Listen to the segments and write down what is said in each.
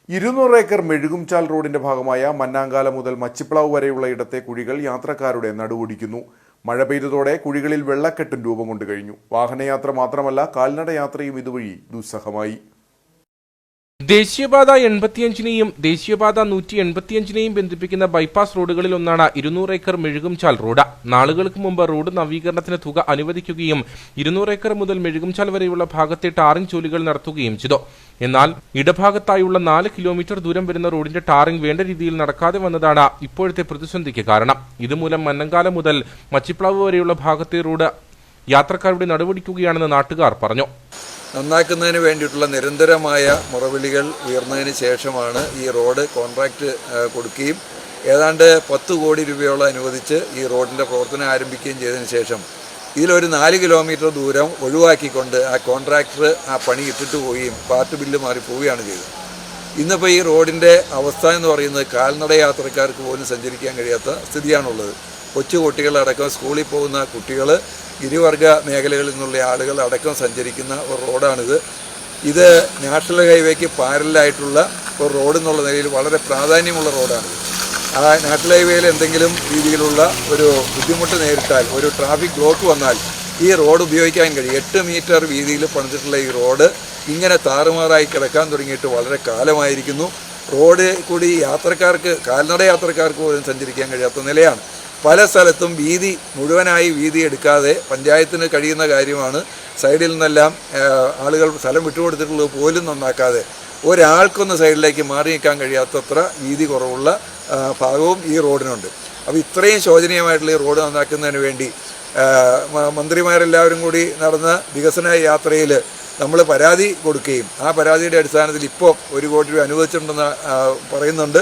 200 acre മെഴുകുംചാൽ റോഡിന്റെ ഭാഗമായ മന്നാങ്കാല മുതൽ മച്ചിപ്ലാവ് വരെയുള്ള ഇടത്തെ കുഴികൾ യാത്രക്കാരുടെ നടുവൊടിക്കുന്നു. മഴ പെയ്തതോടെ കുഴികളിൽ വെള്ളക്കെട്ടും രൂപം കൊണ്ടു കഴിഞ്ഞു. വാഹനയാത്ര മാത്രമല്ല, കാൽനടയാത്രയും ഇതുവഴി ദുസ്സഹമായി. ദേശീയപാത 85-നെയും ദേശീയപാത 185-നെയും ബന്ധിപ്പിക്കുന്ന ബൈപ്പാസ് റോഡുകളിൽ ഒന്നാണ് 200 ഏക്കർ മെഴുകുംചാൽ റോഡ്. നാളുകൾക്ക് മുമ്പ് റോഡ് നവീകരണത്തിന് തുക അനുവദിക്കുകയും 200 ഏക്കർ മുതൽ മെഴുകുംചാൽ വരെയുള്ള ഭാഗത്തെ ടാറിംഗ് ജോലികൾ നടത്തുകയും ചെയ്തു. എന്നാൽ ഇടഭാഗത്തായുള്ള 4 കിലോമീറ്റർ ദൂരം വരുന്ന റോഡിന്റെ ടാറിംഗ് വേണ്ട രീതിയിൽ നടക്കാതെ വന്നതാണ് ഇപ്പോഴത്തെ പ്രതിസന്ധിക്ക് കാരണം. ഇതുമൂലം മന്നങ്കാല മുതൽ മച്ചിപ്ലാവ് വരെയുള്ള ഭാഗത്തെ റോഡ് യാത്രക്കാരുടെ നടുവൊടിക്കുകയാണെന്ന് നാട്ടുകാർ പറഞ്ഞു. നന്നാക്കുന്നതിന് വേണ്ടിയിട്ടുള്ള നിരന്തരമായ മുറവിളികൾ ഉയർന്നതിന് ശേഷമാണ് ഈ റോഡ് കോൺട്രാക്റ്റ് കൊടുക്കുകയും ഏതാണ്ട് 10 കോടി രൂപയോളം അനുവദിച്ച് ഈ റോഡിൻ്റെ പ്രവർത്തനം ആരംഭിക്കുകയും ചെയ്തതിന് ശേഷം ഇതിലൊരു 4 കിലോമീറ്റർ ദൂരം ഒഴിവാക്കിക്കൊണ്ട് ആ കോൺട്രാക്ടർ ആ പണി ഇട്ടിട്ട് പോവുകയും പാർട്ട് ബില്ല് മാറിപ്പോവുകയാണ് ചെയ്തത്. ഇന്നിപ്പോൾ ഈ റോഡിൻ്റെ അവസ്ഥ എന്ന് പറയുന്നത് കാൽനട യാത്രക്കാർക്ക് പോലും സഞ്ചരിക്കാൻ കഴിയാത്ത സ്ഥിതിയാണുള്ളത്. കൊച്ചുകുട്ടികളടക്കം സ്കൂളിൽ പോകുന്ന കുട്ടികൾ, ഗിരിവർഗ മേഖലകളിൽ നിന്നുള്ള ആളുകൾ അടക്കം സഞ്ചരിക്കുന്ന ഒരു റോഡാണിത്. ഇത് നാഷണൽ ഹൈവേക്ക് പാരലായിട്ടുള്ള ഒരു റോഡ് എന്നുള്ള നിലയിൽ വളരെ പ്രാധാന്യമുള്ള റോഡാണിത്. ആ നാഷണൽ ഹൈവേയിൽ എന്തെങ്കിലും രീതിയിലുള്ള ഒരു ബുദ്ധിമുട്ട് നേരിട്ടാൽ, ഒരു ട്രാഫിക് ബ്ലോക്ക് വന്നാൽ ഈ റോഡ് ഉപയോഗിക്കാൻ കഴിയും. 8 മീറ്റർ വീതിയിൽ പണിതിട്ടുള്ള ഈ റോഡ് ഇങ്ങനെ താറുമാറായി കിടക്കാൻ തുടങ്ങിയിട്ട് വളരെ കാലമായിരിക്കുന്നു. റോഡ് കൂടി യാത്രക്കാർക്ക്, കാൽനട യാത്രക്കാർക്ക് പോലും സഞ്ചരിക്കാൻ കഴിയാത്ത നിലയാണ്. പല സ്ഥലത്തും മുഴുവനായി വീതി എടുക്കാതെ പഞ്ചായത്തിന് കഴിയുന്ന കാര്യമാണ്. സൈഡിൽ നിന്നെല്ലാം ആളുകൾ സ്ഥലം വിട്ടുകൊടുത്തിട്ടുള്ളത് പോലും നന്നാക്കാതെ ഒരാൾക്കൊന്ന് സൈഡിലേക്ക് മാറി നിൽക്കാൻ കഴിയാത്തത്ര വീതി കുറവുള്ള ഭാഗവും ഈ റോഡിനുണ്ട്. അപ്പോൾ ഇത്രയും ശോചനീയമായിട്ടുള്ള ഈ റോഡ് നന്നാക്കുന്നതിന് വേണ്ടി മന്ത്രിമാരെല്ലാവരും കൂടി നടന്ന വികസന യാത്രയിൽ നമ്മൾ പരാതി കൊടുക്കുകയും ആ പരാതിയുടെ അടിസ്ഥാനത്തിൽ ഇപ്പോൾ 1 കോടി രൂപ അനുവദിച്ചിട്ടുണ്ടെന്ന് പറയുന്നുണ്ട്.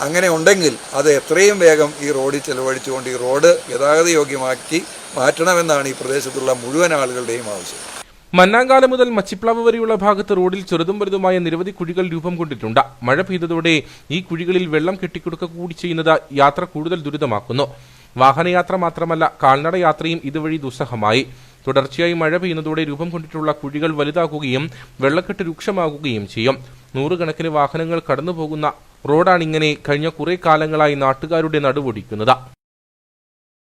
അങ്ങനെ ഉണ്ടെങ്കിൽ അത് എത്രയും വേഗം ഈ റോഡിൽ ചെലവഴിച്ചുകൊണ്ട് ഈ റോഡ് ഗതാഗത യോഗ്യമാക്കി മാറ്റണമെന്നാണ് ഈ പ്രദേശത്തുള്ള മുഴുവൻ ആളുകളുടെയും ആവശ്യം. മന്നാങ്കാല മുതൽ മച്ചിപ്ലാവ് വരെയുള്ള ഭാഗത്ത് റോഡിൽ ചെറുതും വലുതുമായ നിരവധി കുഴികൾ രൂപം കൊണ്ടിട്ടുണ്ട്. മഴ പെയ്തതോടെ ഈ കുഴികളിൽ വെള്ളം കെട്ടിക്കൊടുക്കുക കൂടി ചെയ്യുന്നത് യാത്ര കൂടുതൽ ദുരിതമാക്കുന്നു. വാഹനയാത്ര മാത്രമല്ല, കാൽനട യാത്രയും ഇതുവഴി ദുസ്സഹമായി. തുടർച്ചയായി മഴ പെയ്യുന്നതോടെ രൂപം കൊണ്ടിട്ടുള്ള കുഴികൾ വലുതാകുകയും വെള്ളക്കെട്ട് രൂക്ഷമാകുകയും ചെയ്യും. 100 കണക്കിന് വാഹനങ്ങൾ കടന്നുപോകുന്ന റോഡാണിങ്ങനെ കഴിഞ്ഞ കുറെ കാലങ്ങളായി നാട്ടുകാരുടെ നടുവൊടിക്കുന്നത്.